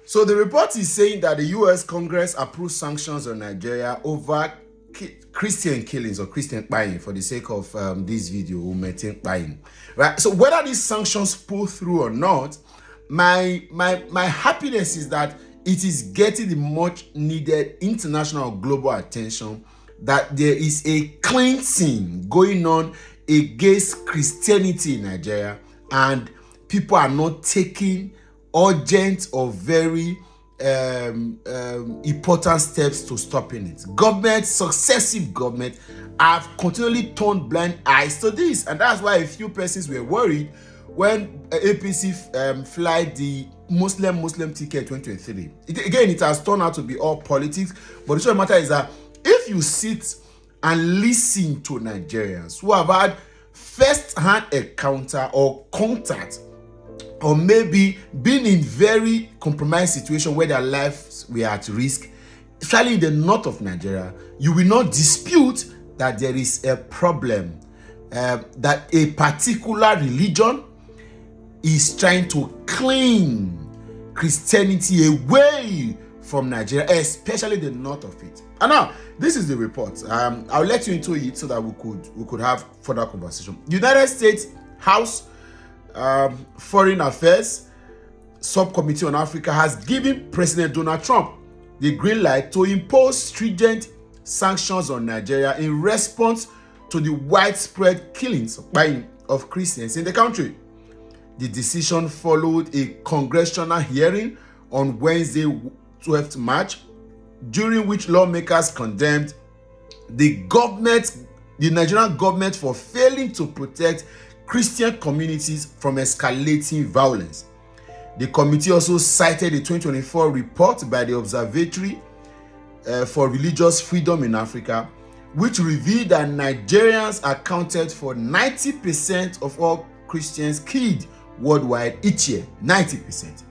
So the report is saying that the U.S. Congress approved sanctions on Nigeria over Christian killings or Christian buying for the sake of this video, buying, right? So whether these sanctions pull through or not, my happiness is that it is getting the much needed international global attention, that there is a cleansing going on against Christianity in Nigeria, and people are not taking urgent or very important steps to stopping it. Successive government have continually turned blind eyes to this, and that's why a few persons were worried when APC flight the Muslim ticket 2023. It has turned out to be all politics, but the truth of the matter is that if you sit and listen to Nigerians who have had first-hand encounter or contact, or maybe been in very compromised situation where their lives were at risk, especially in the north of Nigeria, you will not dispute that there is a problem, that a particular religion is trying to clean Christianity away from Nigeria, especially the north of it. And now, this is the report. I'll let you into it so that we could have further conversation. United States House Foreign Affairs Subcommittee on Africa has given President Donald Trump the green light to impose stringent sanctions on Nigeria in response to the widespread killings of Christians in the country. The decision followed a congressional hearing on Wednesday, 12th March, during which lawmakers condemned the Nigerian government for failing to protect Christian communities from escalating violence. The committee also cited a 2024 report by the Observatory for Religious Freedom in Africa, which revealed that Nigerians accounted for 90% of all Christians killed worldwide each year. 90%.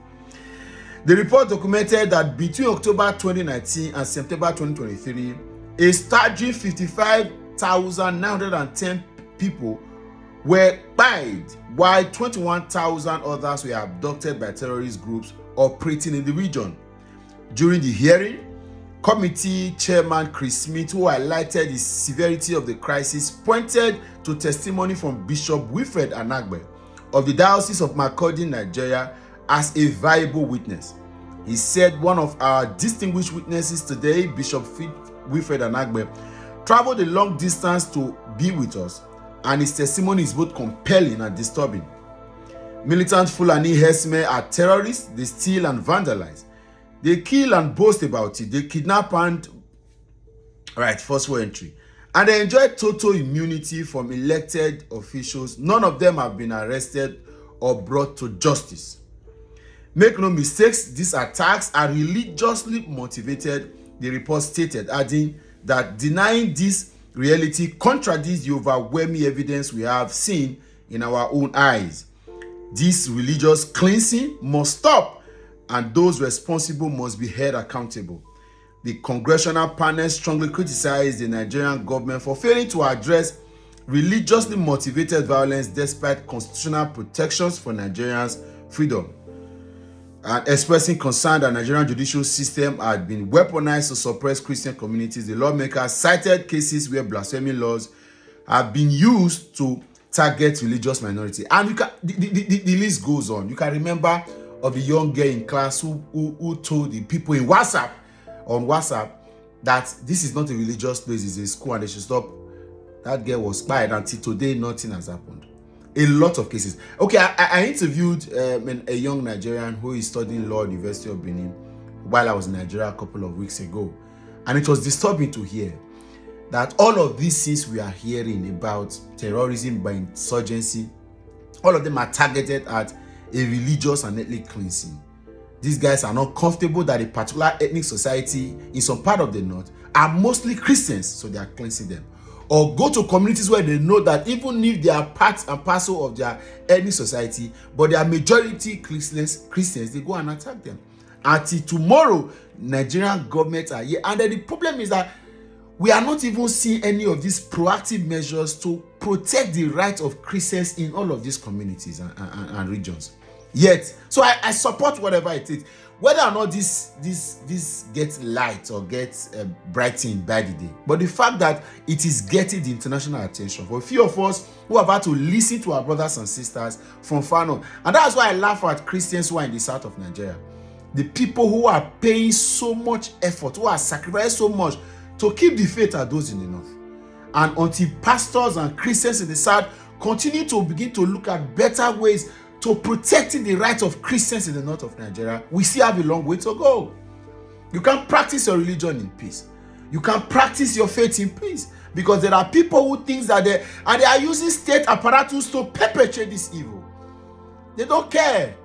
The report documented that between October 2019 and September 2023, a staggering 55,910 people were died, while 21,000 others were abducted by terrorist groups operating in the region. During the hearing, committee chairman Chris Smith, who highlighted the severity of the crisis, pointed to testimony from Bishop Wilfred Anagbe of the Diocese of Makurdi, Nigeria, as a viable witness. He said one of our distinguished witnesses today, Bishop Wilfred Anagbe, traveled a long distance to be with us, and his testimony is both compelling and disturbing. Militant Fulani herdsmen are terrorists. They steal and vandalize. They kill and boast about it. They kidnap and forceful entry. And they enjoy total immunity from elected officials. None of them have been arrested or brought to justice. Make no mistakes, these attacks are religiously motivated, the report stated, adding that denying this reality contradicts the overwhelming evidence we have seen in our own eyes. This religious cleansing must stop, and those responsible must be held accountable. The congressional panel strongly criticized the Nigerian government for failing to address religiously motivated violence despite constitutional protections for Nigerians' freedom, and expressing concern that the Nigerian judicial system had been weaponized to suppress Christian communities. The lawmakers cited cases where blasphemy laws have been used to target religious minorities. And the list goes on. You can remember of the young girl in class who told the people on WhatsApp that this is not a religious place, it's a school, and they should stop. That girl was fired. Until today, nothing has happened. A lot of cases. Okay, I interviewed a young Nigerian who is studying law at the University of Benin while I was in Nigeria a couple of weeks ago. And it was disturbing to hear that all of these things we are hearing about terrorism by insurgency, all of them are targeted at a religious and ethnic cleansing. These guys are not comfortable that a particular ethnic society in some part of the north are mostly Christians, so they are cleansing them. Or go to communities where they know that even if they are part and parcel of their ethnic society, but they are majority Christians, they go and attack them. Until tomorrow, Nigerian government are here. And then the problem is that we are not even seeing any of these proactive measures to protect the rights of Christians in all of these communities and regions. Yet, so I support whatever it is. whether or not this gets light or gets brightened by the day, but the fact that it is getting the international attention for a few of us who have had to listen to our brothers and sisters from far north. And that's why I laugh at Christians who are in the south of Nigeria, the people who are paying so much effort, who are sacrificing so much to keep the faith, are those in the north. And until pastors and Christians in the south continue to begin to look at better ways to protecting the rights of Christians in the north of Nigeria, we still have a long way to go. You can practice your religion in peace. You can practice your faith in peace, because there are people who think that they are using state apparatus to perpetrate this evil. They don't care.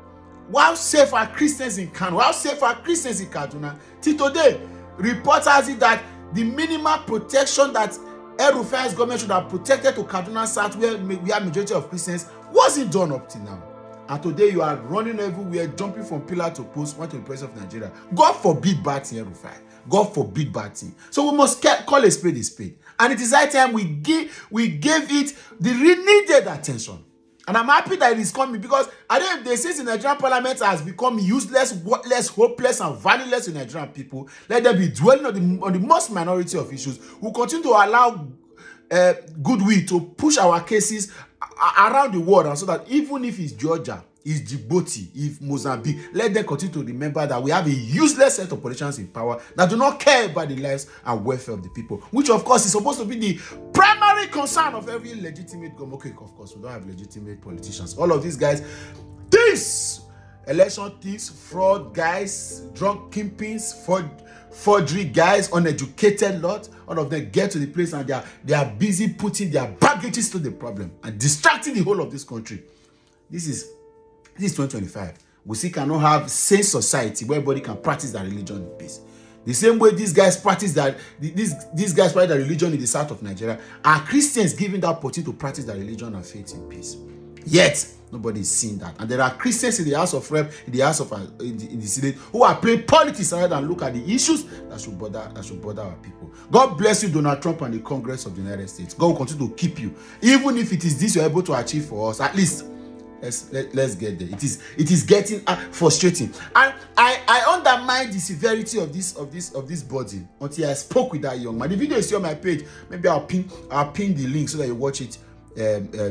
How safe are Christians in Kano? How safe are Christians in Kaduna? Till today, reports has it that the minimal protection that El-Rufai's government should have protected to Kaduna South, where we have majority of Christians, wasn't done up till now. And today you are running everywhere, jumping from pillar to post, want to the president of Nigeria. God forbid bad thing, El-Rufai. God forbid bad thing. So we must call a spade a spade. And it is high time we gave it the needed attention. And I'm happy that it is coming, because I don't know if they say the Nigerian parliament has become useless, worthless, hopeless, and valueless to Nigerian people. Let them be dwelling on the most minority of issues. We'll continue to allow goodwill to push our cases around the world, and so that even if it's Georgia, it's Djibouti, if Mozambique, let them continue to remember that we have a useless set of politicians in power that do not care about the lives and welfare of the people, which of course is supposed to be the primary concern of every legitimate government. Okay, of course, we don't have legitimate politicians. All of these guys, thieves, election thieves, fraud guys, drug kingpins, forgery guys, uneducated lot, all of them get to the place and they are busy putting their baggages to the problem and distracting the whole of this country. This is 2025. We still cannot have a sane society where everybody can practice their religion in peace. The same way these guys practice these guys practice their religion in the south of Nigeria, are Christians given that opportunity to practice their religion and faith in peace. Yet nobody is seeing that, and there are Christians in the House of Rep, in the House of in the Senate, who are playing politics rather than look at the issues that should bother our people. God bless you, Donald Trump, and the Congress of the United States. God will continue to keep you, even if it is this you're able to achieve for us. At least let's get there. It is getting frustrating, and I undermine the severity of this burden until I spoke with that young man. The video is here on my page. Maybe I'll pin the link so that you watch it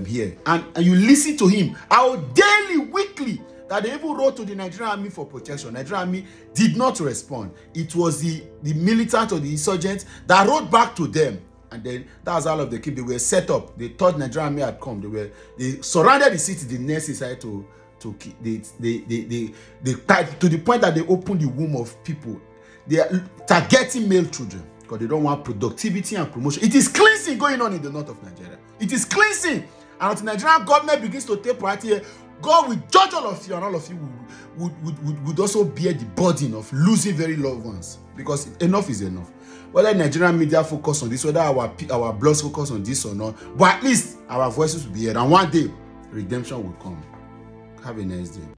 here, and you listen to him. Our daily, weekly, that they even wrote to the Nigerian Army for protection. Nigerian Army did not respond. It was the militant or the insurgents that wrote back to them. And then that's all of the keep. They were set up. They thought Nigerian Army had come. They surrounded the city. The next decided to they to the point that they opened the womb of people. They are targeting male children because they don't want productivity and promotion. It is cleansing going on in the north of Nigeria. It is cleansing, and until the Nigerian government begins to take priority here, God will judge all of you, and all of you would also bear the burden of losing very loved ones, because enough is enough. Whether Nigerian media focus on this, whether our blogs focus on this or not, but at least our voices will be heard, and one day redemption will come. Have a nice day.